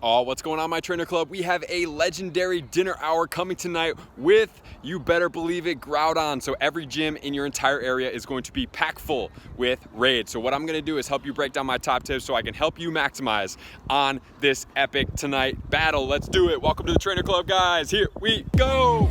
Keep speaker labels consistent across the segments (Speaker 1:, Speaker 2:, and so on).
Speaker 1: Oh, what's going on, my trainer club? We have a legendary dinner hour coming tonight with, you better believe it, Groudon. So every gym in your entire area is going to be packed full with raids. So what I'm gonna do is help you break down my top tips so I can help you maximize on this epic tonight battle. Let's do it. Welcome to the trainer club, guys. Here we go.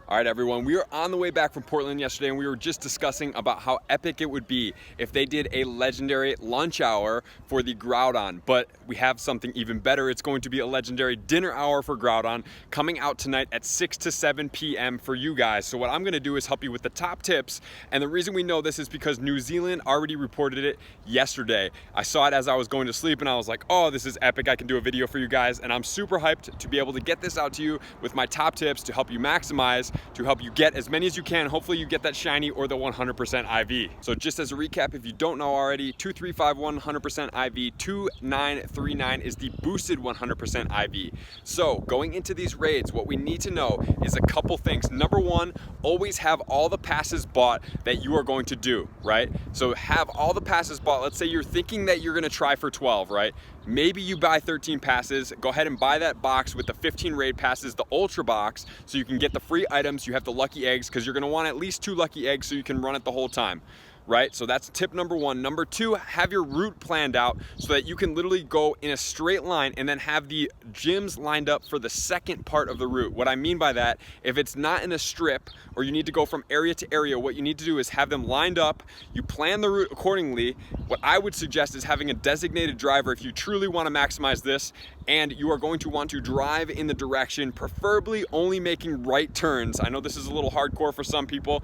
Speaker 1: All right, everyone, we are on the way back from Portland yesterday, and we were just discussing about how epic it would be if they did a legendary lunch hour for the Groudon. But we have something even better. It's going to be a legendary dinner hour for Groudon coming out tonight at 6 to 7 p.m. for you guys. So what I'm gonna do is help you with the top tips. And the reason we know this is because New Zealand already reported it yesterday. I saw it as I was going to sleep, and I was like, oh, this is epic. I can do a video for you guys. And I'm super hyped to be able to get this out to you with my top tips to help you maximize, to help you get as many as you can. Hopefully you get that shiny or the 100% IV. So just as a recap, if you don't know already, 2351 100% IV, 2939 is the boosted 100% IV. So going into these raids, what we need to know is a couple things. Number one, always have all the passes bought that you are going to do, right? So have all the passes bought. Let's say you're thinking that you're gonna try for 12, right? Maybe you buy 13 passes, go ahead and buy that box with the 15 raid passes, the ultra box, so you can get the free items, you have the lucky eggs, because you're gonna want at least 2 lucky eggs so you can run it the whole time, right? So that's tip number one. Number two, have your route planned out so that you can literally go in a straight line and then have the gyms lined up for the second part of the route. What I mean by that, if it's not in a strip or you need to go from area to area, what you need to do is have them lined up, you plan the route accordingly. What I would suggest is having a designated driver if you truly want to maximize this, and you are going to want to drive in the direction, preferably only making right turns. I know this is a little hardcore for some people.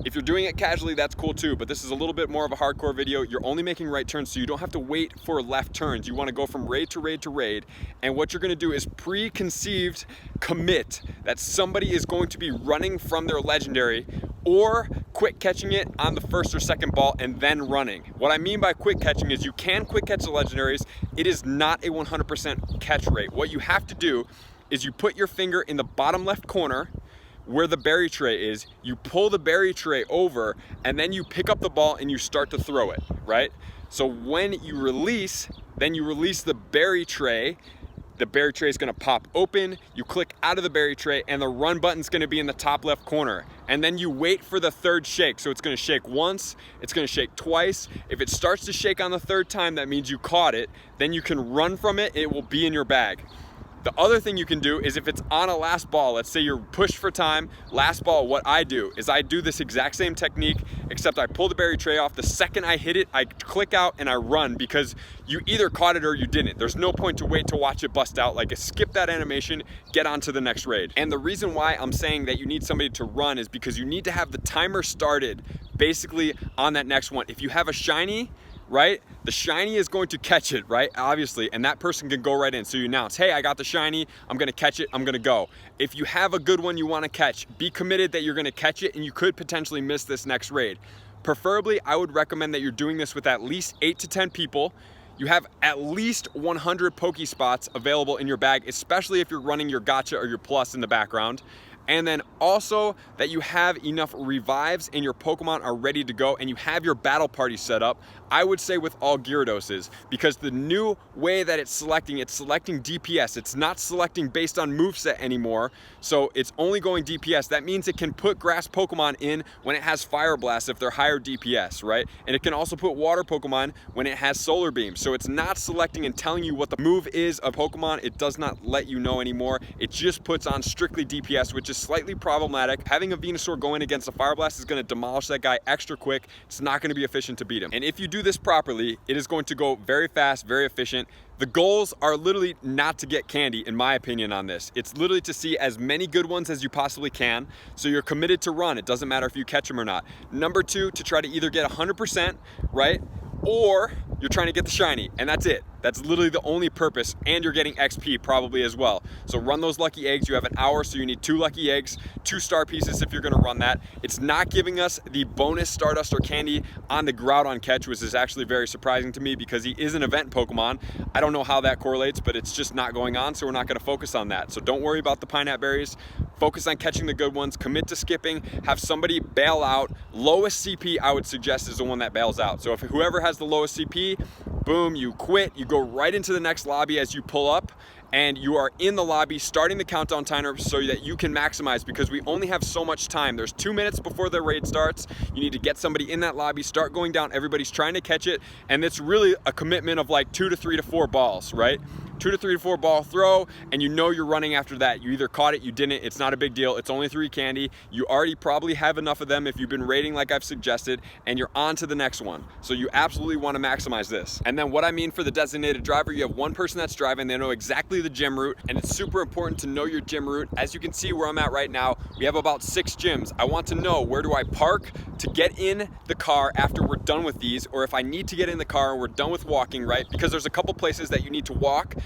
Speaker 1: If you're doing it casually, that's cool too, but this is a little bit more of a hardcore video. You're only making right turns, so you don't have to wait for left turns. You want to go from raid to raid to raid, and what you're going to do is preconceived commit that somebody is going to be running from their legendary or quick catching it on the first or second ball and then running. What I mean by quick catching is you can quick catch the legendaries. It is not a 100% catch rate. What you have to do is you put your finger in the bottom left corner where the berry tray is, you pull the berry tray over, and then you pick up the ball and you start to throw it, right? So when you release, then you release the berry tray. The berry tray is gonna pop open, you click out of the berry tray, and the run button's gonna be in the top left corner. And then you wait for the third shake. So it's gonna shake once, it's gonna shake twice. If it starts to shake on the third time, that means you caught it. Then you can run from it, it will be in your bag. The other thing you can do is if it's on a last ball, let's say you're pushed for time, last ball, what I do is I do this exact same technique, except I pull the berry tray off. The second I hit it, I click out and I run, because you either caught it or you didn't. There's no point to wait to watch it bust out. Like, skip that animation, get on to the next raid. And the reason why I'm saying that you need somebody to run is because you need to have the timer started basically on that next one. If you have a shiny, right? The shiny is going to catch it, right? Obviously, and that person can go right in. So you announce, hey, I got the shiny, I'm gonna catch it, I'm gonna go. If you have a good one you wanna catch, be committed that you're gonna catch it, and you could potentially miss this next raid. Preferably, I would recommend that you're doing this with at least 8 to 10 people. You have at least 100 Poke spots available in your bag, especially if you're running your Gotcha or your Plus in the background. And then also that you have enough revives and your Pokemon are ready to go and you have your battle party set up. I would say with all Gyarados, because the new way that it's selecting DPS. It's not selecting based on moveset anymore. So it's only going DPS. That means it can put grass Pokemon in when it has Fire Blast if they're higher DPS, right? And it can also put water Pokemon when it has Solar Beam. So it's not selecting and telling you what the move is of Pokemon. It does not let you know anymore. It just puts on strictly DPS, which is slightly problematic. Having a Venusaur going against a Fire Blast is going to demolish that guy extra quick. It's not going to be efficient to beat him. And if you do this properly, it is going to go very fast, very efficient. The goals are literally not to get candy, in my opinion, on this. It's literally to see as many good ones as you possibly can, so you're committed to run. It doesn't matter if you catch them or not. Number two, to try to either get 100%, right? Or you're trying to get the shiny, and that's it. That's literally the only purpose, and you're getting XP probably as well. So run those lucky eggs. You have an hour, so you need 2 lucky eggs, 2 star pieces if you're gonna run that. It's not giving us the bonus Stardust or candy on the Groudon catch, which is actually very surprising to me because he is an event Pokemon. I don't know how that correlates, but it's just not going on, so we're not gonna focus on that. So don't worry about the Pineapple berries. focus on catching the good ones, commit to skipping, have somebody bail out. Lowest CP I would suggest is the one that bails out. So if whoever has the lowest CP, boom, you quit, you go right into the next lobby as you pull up, and you are in the lobby starting the countdown timer so that you can maximize, because we only have so much time. There's 2 minutes before the raid starts. You need to get somebody in that lobby, start going down, everybody's trying to catch it, and it's really a commitment of like 2 to 3 to 4 balls, right? 2 to 3 to 4 ball throw, and you know you're running after that. You either caught it, you didn't, it's not a big deal. It's only 3 candy. You already probably have enough of them if you've been raiding like I've suggested, and you're on to the next one. So you absolutely want to maximize this. And then what I mean for the designated driver, you have one person that's driving, they know exactly the gym route, and it's super important to know your gym route. As you can see where I'm at right now, we have about 6 gyms. I want to know, where do I park to get in the car after we're done with these, or if I need to get in the car and we're done with walking, right? Because there's a couple places that you need to walk,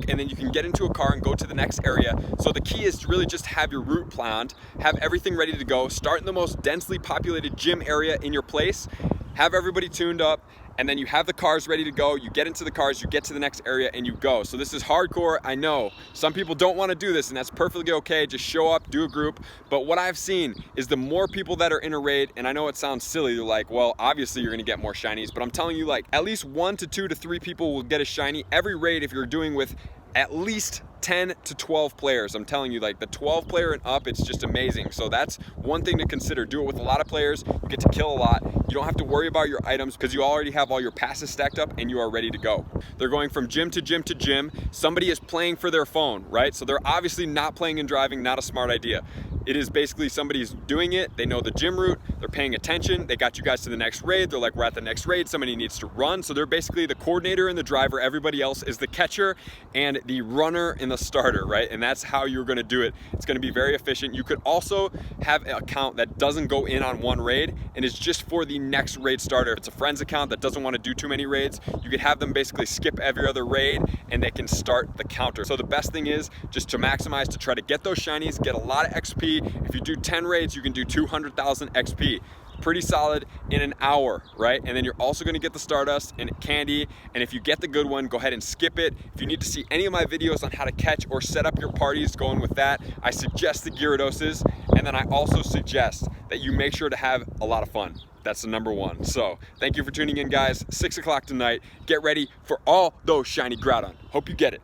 Speaker 1: and then you can get into a car and go to the next area. So the key is to really just have your route planned, have everything ready to go, start in the most densely populated gym area in your place, have everybody tuned up, and then you have the cars ready to go. You get into the cars, you get to the next area, and you go. So this is hardcore, I know. Some people don't want to do this, and that's perfectly okay. Just show up, do a group. But what I've seen is the more people that are in a raid, and I know it sounds silly, you're like, well, obviously you're gonna get more shinies, but I'm telling you, like, at least 1 to 2 to 3 people will get a shiny every raid if you're doing with at least 10 to 12 players. I'm telling you, like the 12 player and up, it's just amazing. So that's one thing to consider. Do it with a lot of players. You get to kill a lot. You don't have to worry about your items because you already have all your passes stacked up and you are ready to go. They're going from gym to gym to gym. Somebody is playing for their phone, right? So they're obviously not playing and driving, not a smart idea. It is basically somebody's doing it. They know the gym route. They're paying attention. They got you guys to the next raid. They're like, we're at the next raid. Somebody needs to run. So they're basically the coordinator and the driver. Everybody else is the catcher and the runner and the starter, right? And that's how you're going to do it. It's going to be very efficient. You could also have an account that doesn't go in on one raid and is just for the next raid starter. If it's a friend's account that doesn't want to do too many raids, you could have them basically skip every other raid and they can start the counter. So the best thing is just to maximize, to try to get those shinies, get a lot of XP. If you do 10 raids, you can do 200,000 XP. Pretty solid in an hour, right? And then you're also gonna get the Stardust and candy. And if you get the good one, go ahead and skip it. If you need to see any of my videos on how to catch or set up your parties going with that, I suggest the Gyarados. And then I also suggest that you make sure to have a lot of fun. That's the number one. So thank you for tuning in, guys. 6 o'clock tonight. Get ready for all those shiny Groudon. Hope you get it.